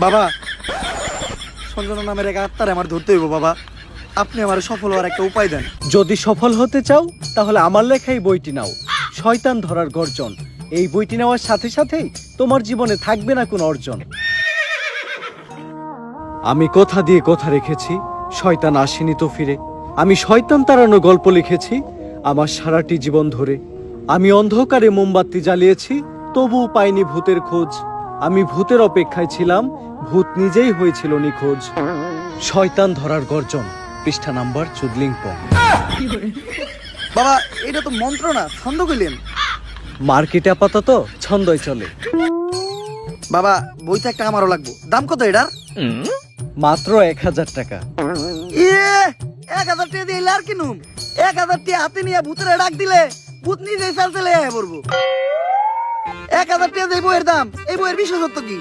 বাবা, সঞ্জনা নামের এক আত্মারে আমার ধরতে হইব বাবা। আপনি আমার সফল হওয়ার একটা উপায় দেন। যদি সফল হতে চাও তাহলে আমার লেখাই বইটি নাও, শয়তান ধরার গর্জন। এই বইটি নেওয়ার সাথে সাথেই তোমার জীবনে থাকবে না কোনো অর্জন। আমি কথা দিয়ে কথা রেখেছি, শয়তান আসেনি তো ফিরে। আমি শয়তান তাড়ানো গল্প লিখেছি আমার সারাটি জীবন ধরে। আমি অন্ধকারে মোমবাতি জ্বালিয়েছি, তবুও পাইনি ভূতের খোঁজ। আমি ভূতের অপেক্ষায় ছিলাম, ভূত নিজেই হয়েছিল নিখোঁজ। শয়তান ধরার গর্জন, পৃষ্ঠা নাম্বার চুদলিংপং। বাবা, এটা তো মন্ত্র না, ছন্দ কইলেন। মার্কেটে আপাতত ছন্দই চলে। বাবা, বইটা একটা আমারও লাগবো। দাম কত এটার? মাত্র 1000 টাকা। 1000 টাকা দিয়ে আর কিনুম? 1000 টাকা হাতে নিয়ে ভূতের ডাক দিলে ভূত নিজেই চালতে লেগে পড়বো। 1000 টাকা এই বইয়ের দাম, এই বইয়ের বিশেষত্ব কি?